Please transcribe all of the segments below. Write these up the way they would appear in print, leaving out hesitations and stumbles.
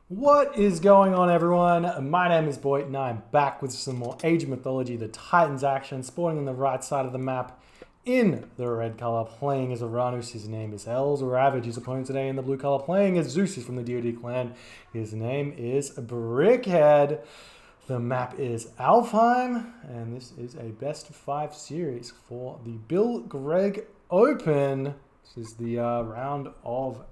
What is going on, everyone? My name is Boyd and I'm back with some more Age of Mythology, the Titans action, sporting on the right side of the map in the red color, playing as Uranus. His name is Hel's Ravage. His opponent today in the blue color, playing as Zeus. He's from the DoD clan. His name is Brickhead. The map is Alfheim, and this is a best of 5 series for the Bill Greg Open. This is the round of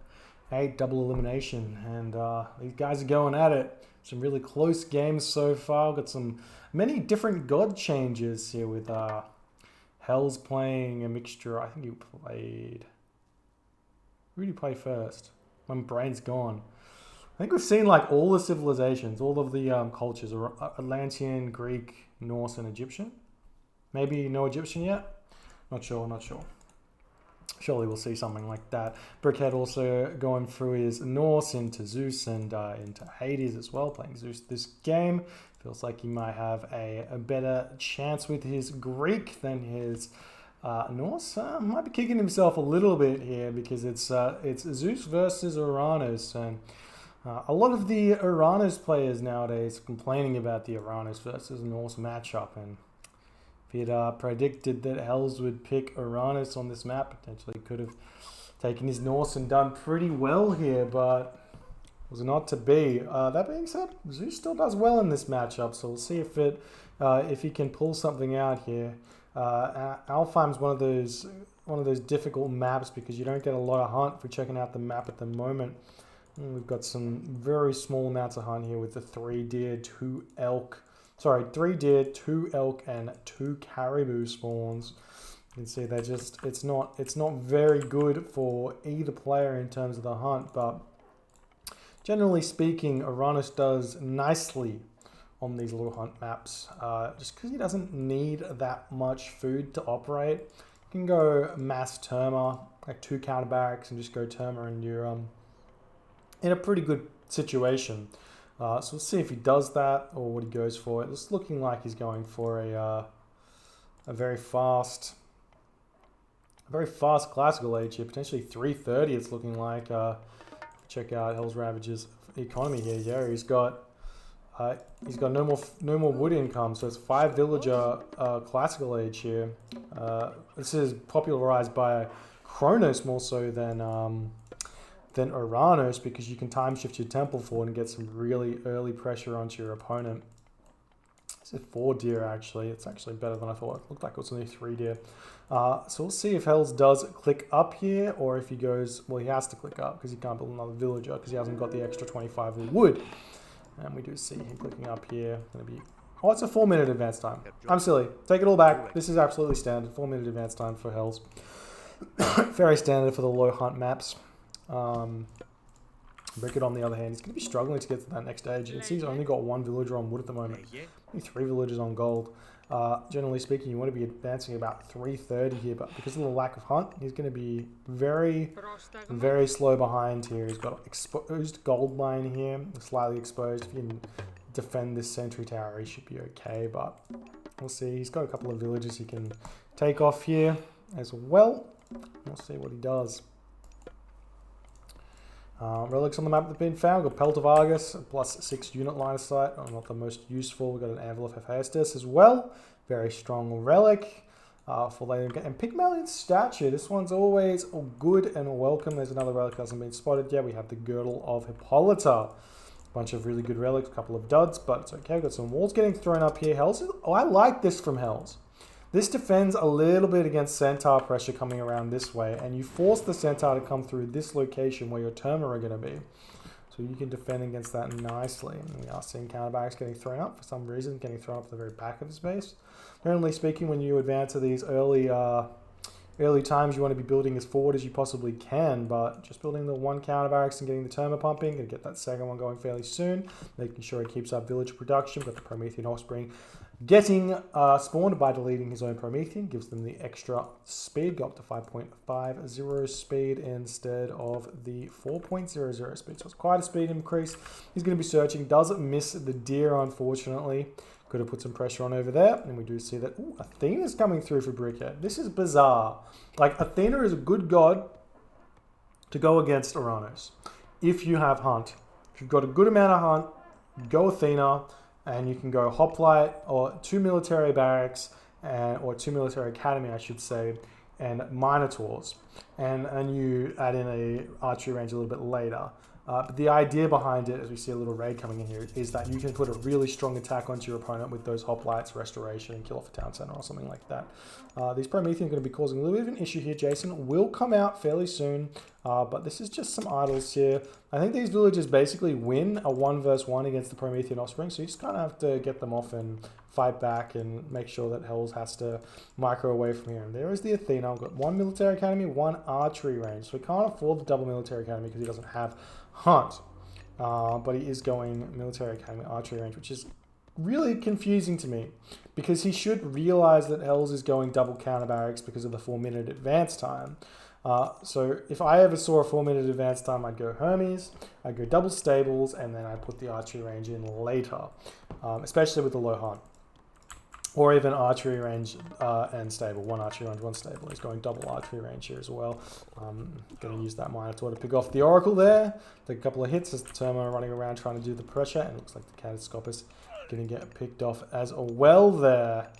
8 double elimination, and these guys are going at it. Some really close games so far. Got some many different god changes here with Hel's playing a mixture. I think he played. Who did he play first? My brain's gone. I think we've seen like all the civilizations, all of the cultures: Atlantean, Greek, Norse, and Egyptian. Maybe no Egyptian yet. Not sure. Surely we'll see something like that. Brickhead also going through his Norse into Zeus and into Hades as well, playing Zeus this game. Feels like he might have a better chance with his Greek than his Norse. Might be kicking himself a little bit here because it's Zeus versus Uranus, and a lot of the Uranus players nowadays complaining about the Uranus versus Norse matchup, and he had predicted that Hells would pick Uranus on this map. Potentially could have taken his Norse and done pretty well here, but was not to be. That being said, Zeus still does well in this matchup, so we'll see if he can pull something out here. Alfheim's one of those difficult maps because you don't get a lot of hunt for checking out the map at the moment. And we've got some very small amounts of hunt here with the 3 deer, 2 elk. 3 deer, 2 elk, and 2 caribou spawns. You can see it's not very good for either player in terms of the hunt, but generally speaking, Uranus does nicely on these little hunt maps, just because he doesn't need that much food to operate. You can go mass Terma, like 2 counter barracks, and just go Terma, and you're in a pretty good situation. So we'll see if he does that or what he goes for. It's looking like he's going for a very fast classical age here, potentially 330. It's looking like. Check out Hel's Ravage's economy here. Yeah, he's got no more wood income, so it's 5 villager classical age here. This is popularized by Kronos more so than Uranus, because you can time shift your temple forward and get some really early pressure onto your opponent. This is 4 deer actually. It's actually better than I thought. It looked like it was only 3 deer. So we'll see if Hells does click up here, or if he goes, well, he has to click up because he can't build another villager because he hasn't got the extra 25 wood. And we do see him clicking up here. Gonna be, oh, it's a 4-minute advance time. I'm silly. Take it all back. This is absolutely standard. 4-minute advance time for Hells. Very standard for the low hunt maps. Brickhead, on the other hand, he's going to be struggling to get to that next stage. You can see he's only got 1 villager on wood at the moment. Only 3 villagers on gold. Generally speaking, you want to be advancing about 330 here, but because of the lack of hunt, he's going to be very, very slow behind here. He's got exposed gold mine here, slightly exposed. If you can defend this sentry tower, he should be okay, but we'll see. He's got a couple of villages he can take off here as well. We'll see what he does. Relics on the map that have been found. Got Pelt of Argus, plus 6 unit line of sight. Not the most useful. We've got an Anvil of Hephaestus as well. Very strong relic for later. And Pygmalion's Statue. This one's always good and welcome. There's another relic that hasn't been spotted yet. We have the Girdle of Hippolyta. A bunch of really good relics, a couple of duds, but it's okay. We've got some walls getting thrown up here. Hells. Oh, I like this from Hells. This defends a little bit against Centaur pressure coming around this way, and you force the Centaur to come through this location where your Terma are going to be. So you can defend against that nicely. And we are seeing counterbarracks getting thrown up for some reason, getting thrown up at the very back of his base. Generally speaking, when you advance to these early times, you want to be building as forward as you possibly can, but just building the 1 counterbarracks and getting the Terma pumping, and get that second one going fairly soon, making sure it keeps up village production. Got the Promethean offspring getting spawned by deleting his own Promethean, gives them the extra speed, go up to 5.50 speed instead of the 4.00 speed. So it's quite a speed increase. He's going to be searching, doesn't miss the deer, unfortunately. Could have put some pressure on over there. And we do see that, ooh, Athena's coming through for Brickhead. This is bizarre. Like, Athena is a good god to go against Uranus if you have Hunt If you've got a good amount of hunt, go Athena, and you can go Hoplite or 2 military barracks, or 2 military academy, I should say, and Minotaurs. And you add in a archery range a little bit later. But the idea behind it, as we see a little raid coming in here, is that you can put a really strong attack onto your opponent with those hoplites, restoration, and kill off a town center or something like that. These Promethean are going to be causing a little bit of an issue here. Jason will come out fairly soon, but this is just some idols here. I think these villagers basically win a 1 versus 1 against the Promethean offspring, so you just kind of have to get them off and fight back and make sure that Hells has to micro away from here. And there is the Athena. We've got 1 military academy, 1 archery range. So we can't afford the double military academy because he doesn't have hunt. But he is going military academy archery range, which is really confusing to me because he should realize that Hells is going double counter barracks because of the 4-minute advance time. So if I ever saw a 4-minute advance time, I'd go Hermes, I'd go double stables, and then I'd put the archery range in later, especially with the low hunt. Or even archery range and stable. 1 archery range, 1 stable. He's going double archery range here as well. Going to use that Minotaur to pick off the Oracle there. Take a couple of hits as the Terma running around trying to do the pressure. And it looks like the Catastropus going to get picked off as well there.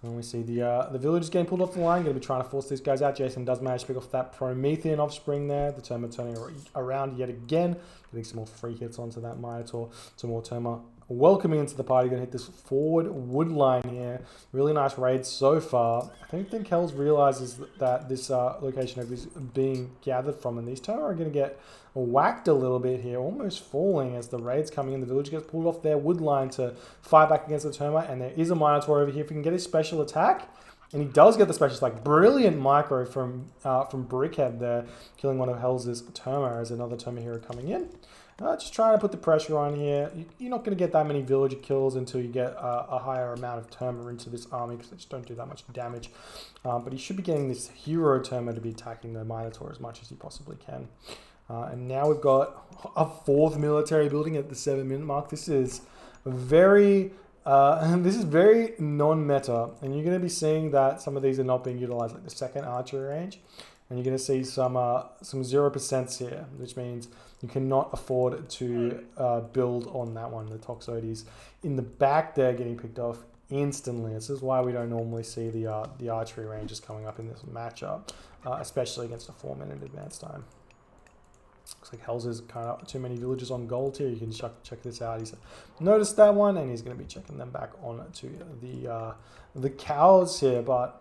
And we see the villagers getting pulled off the line. Going to be trying to force these guys out. Jason does manage to pick off that Promethean offspring there. The Terma turning around yet again. Getting some more free hits onto that Minotaur. Some more Terma welcoming into the party. Going to hit this forward wood line here. Really nice raid so far. I think Hells realizes that this location is being gathered from, and these Terma are going to get whacked a little bit here, almost falling as the raid's coming in. The village gets pulled off their wood line to fight back against the Terma, and there is a Minotaur over here. If he can get his special attack, and he does get the special attack. Brilliant micro from Brickhead there, killing one of Hells' Terma as another Terma hero coming in. Just trying to put the pressure on here. You're not going to get that many villager kills until you get a higher amount of Terma into this army because they just don't do that much damage. But he should be getting this hero Terma to be attacking the Minotaur as much as he possibly can. And now we've got a 4th military building at the 7-minute mark. This is very non-meta, and you're going to be seeing that some of these are not being utilized, like the 2nd archery range. And you're going to see some 0% here, which means you cannot afford to build on that one. The Toxotes in the back there getting picked off instantly. This is why we don't normally see the archery ranges coming up in this matchup, especially against a 4-minute advance time. Looks like Hells is kind of too many villagers on gold here. You can check this out. He's noticed that one, and he's going to be checking them back on to the cows here, but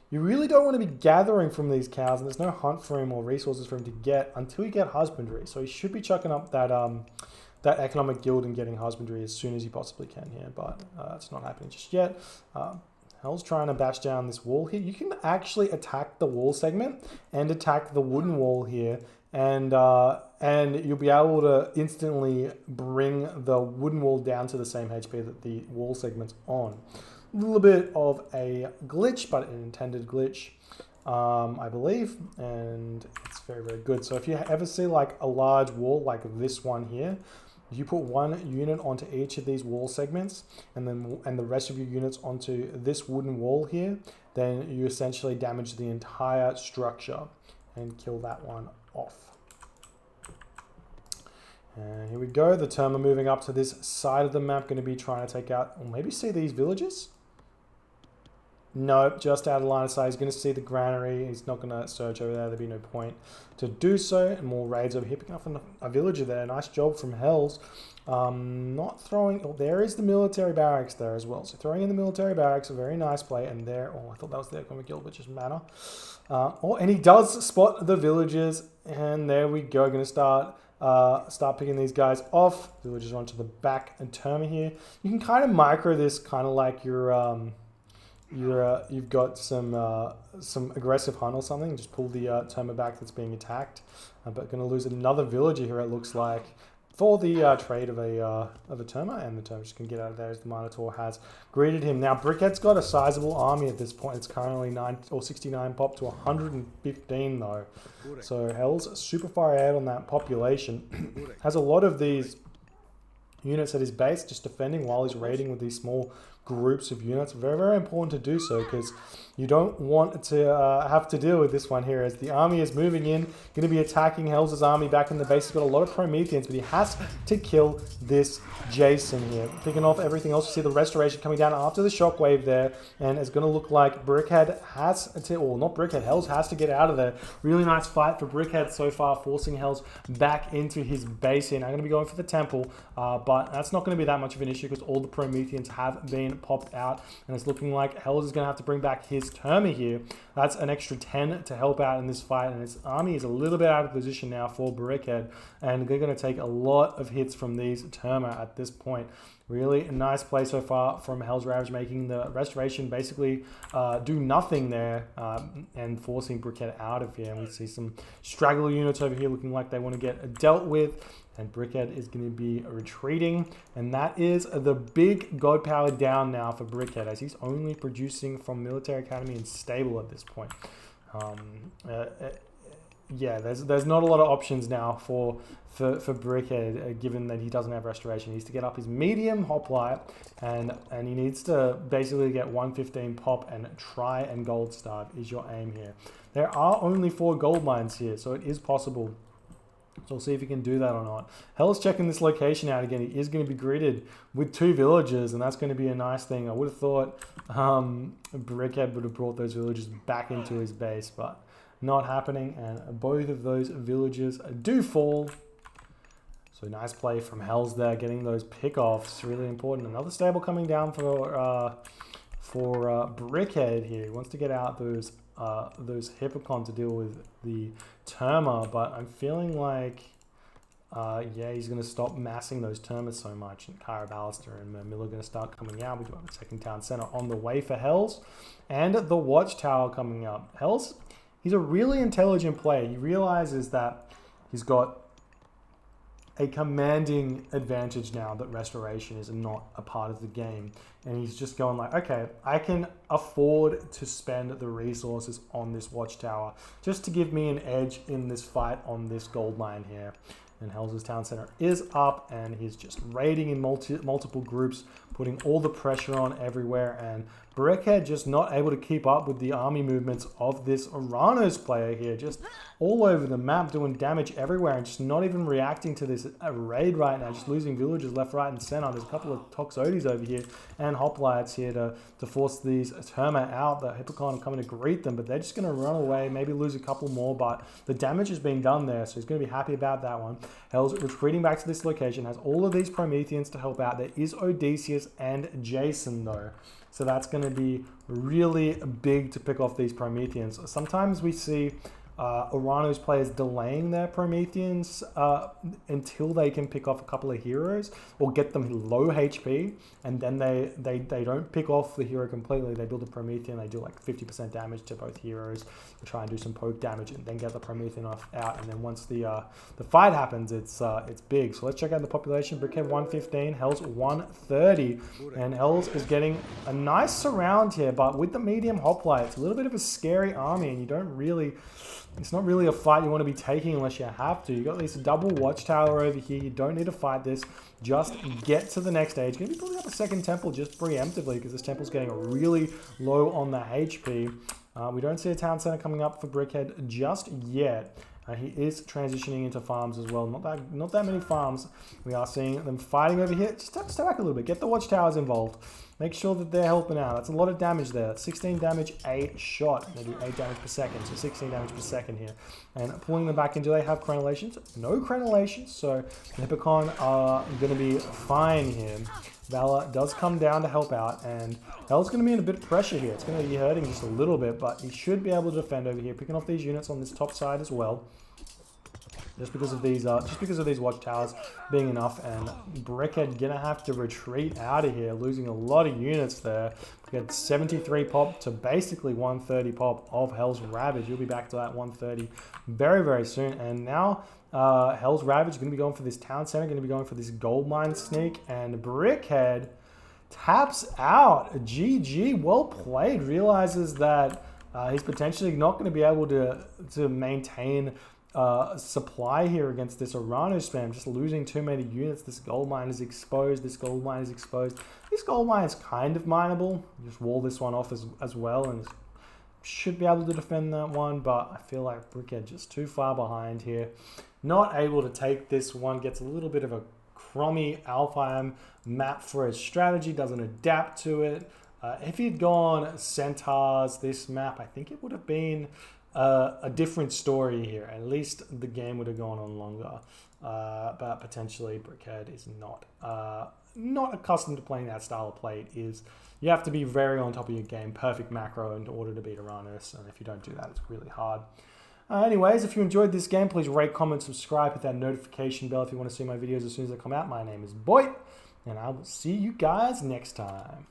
you really don't want to be gathering from these cows, and there's no hunt for him or resources for him to get until you get husbandry. So he should be chucking up that that economic guild and getting husbandry as soon as he possibly can here, but it's not happening just yet. Hell's trying to bash down this wall here. You can actually attack the wall segment and attack the wooden wall here, and you'll be able to instantly bring the wooden wall down to the same HP that the wall segment's on. A little bit of a glitch, but an intended glitch, I believe, and it's very, very good. So if you ever see like a large wall like this one here, you put 1 unit onto each of these wall segments, and the rest of your units onto this wooden wall here, then you essentially damage the entire structure and kill that one off. And here we go. The Terma moving up to this side of the map, going to be trying to take out, or maybe see these villages. Nope, just out of line of sight. He's going to see the granary. He's not going to search over there. There'd be no point to do so. And more raids over here. Picking up a villager there. Nice job from Hells. Not throwing... Oh, there is the military barracks there as well. So throwing in the military barracks, a very nice play. And there... Oh, I thought that was the economic guild, but just mana. And he does spot the villagers. And there we go. Going to start picking these guys off. Villagers onto the back and Terma here. You can kind of micro this kind of like your... you've got some aggressive hunt or something. Just pull the Terma back that's being attacked, but going to lose another villager here. It looks like for the trade of a Terma, and the Terma just can get out of there as the Minotaur has greeted him. Now Brickhead's got a sizable army at this point. It's currently 69 pop to 115 though. So Hell's super far ahead on that population. Has a lot of these units at his base just defending while he's raiding with these small groups of units. Very, very important to do so because you don't want to have to deal with this one here as the army is moving in, going to be attacking Hells' army back in the base. He's got a lot of Prometheans, but he has to kill this Jason here. Picking off everything else, you see the Restoration coming down after the Shockwave there, and it's going to look like Brickhead has to, or not Brickhead, Hells has to get out of there. Really nice fight for Brickhead so far, forcing Hells back into his base here. Now I'm going to be going for the Temple, but that's not going to be that much of an issue because all the Prometheans have been popped out, and it's looking like Hells is going to have to bring back his Terma here. That's an extra 10 to help out in this fight, and his army is a little bit out of position now for Brickhead, and they're going to take a lot of hits from these Terma at this point. Really a nice play so far from Hell's Ravage, making the Restoration basically do nothing there and forcing Brickhead out of here. And we see some straggler units over here looking like they want to get dealt with. And Brickhead is going to be retreating. And that is the big god power down now for Brickhead, as he's only producing from Military Academy and Stable at this point. Yeah, there's not a lot of options now for Brickhead, given that he doesn't have Restoration. He needs to get up his medium Hoplite, and he needs to basically get 115 pop and try and gold starve is your aim here. There are only 4 gold mines here, so it is possible. So we'll see if he can do that or not. Hell's checking this location out again. He is going to be greeted with 2 villagers, and that's going to be a nice thing. I would have thought Brickhead would have brought those villagers back into his base, but not happening, and both of those villagers do fall. So nice play from Hells there, getting those pickoffs, really important. Another stable coming down for Brickhead here. He wants to get out those Hippocon to deal with the Terma, but I'm feeling like yeah, he's going to stop massing those Termas so much, and Kyra Ballister and Miller are going to start coming out. We do have a second town center on the way for Hells, and the Watchtower coming up. Hells, he's a really intelligent player. He realizes that he's got a commanding advantage now that Restoration is not a part of the game. And he's just going like, okay, I can afford to spend the resources on this Watchtower just to give me an edge in this fight on this gold mine here. And Hells' town center is up, and he's just raiding in multiple groups, putting all the pressure on everywhere, and Brickhead just not able to keep up with the army movements of this Oranos player here, just all over the map, doing damage everywhere, and just not even reacting to this raid right now, just losing villagers left, right, and center. There's a couple of Toxotes over here, and Hoplites here to force these Terma out. The Hippocon are coming to greet them, but they're just going to run away, maybe lose a couple more, but the damage has been done there, so he's going to be happy about that one. Hell's retreating back to this location, has all of these Prometheans to help out. There is Odysseus and Jason though, so that's going to be really big to pick off these Prometheans. Sometimes we see Oranos players delaying their Prometheans until they can pick off a couple of heroes or get them low HP, and then they don't pick off the hero completely. They build a Promethean, they do like 50% damage to both heroes, they try and do some poke damage, and then get the Promethean out. And then once the fight happens, it's big. So let's check out the population. Brickhead 115, Hells 130, and Hells is getting a nice surround here, but with the medium Hoplite, it's a little bit of a scary army, and you don't really. It's not really a fight you want to be taking unless you have to. You got this double Watchtower over here. You don't need to fight this. Just get to the next stage. Going to be building up a second temple just preemptively because this temple's getting really low on the HP. We don't see a town center coming up for Brickhead just yet. He is transitioning into farms as well. Not that many farms. We are seeing them fighting over here. Just step back a little bit. Get the Watchtowers involved. Make sure that they're helping out. That's a lot of damage there. That's 16 damage a shot. They do 8 damage per second, so 16 damage per second here. And pulling them back in, do they have crenellations? No crenellations, so the Hippocon are going to be fine here. Valor does come down to help out, and Hell's going to be in a bit of pressure here. It's going to be hurting just a little bit, but he should be able to defend over here, picking off these units on this top side as well. Just because of these Watchtowers being enough, and Brickhead gonna have to retreat out of here, losing a lot of units there. We had 73 pop to basically 130 pop of Hell's Ravage. You'll be back to that 130 very, very soon. And now Hell's Ravage is gonna be going for this town center, gonna be going for this gold mine sneak, and Brickhead taps out. GG, well played. Realizes that he's potentially not going to be able to maintain supply here against this Arano spam. Just losing too many units. This gold mine is exposed. This gold mine is exposed. This gold mine is kind of mineable. Just wall this one off as well, and should be able to defend that one, but I feel like Brickhead just too far behind here. Not able to take this one. Gets a little bit of a crummy Alfheim map for his strategy. Doesn't adapt to it. If he'd gone Centaurs this map, I think it would have been a different story here. At least the game would have gone on longer. But potentially Brickhead is not accustomed to playing that style of play. You have to be very on top of your game, perfect macro in order to beat Uranus, and if you don't do that, it's really hard. Anyways, if you enjoyed this game, please rate, comment, subscribe, hit that notification bell if you want to see my videos as soon as they come out. My name is Boit, and I will see you guys next time.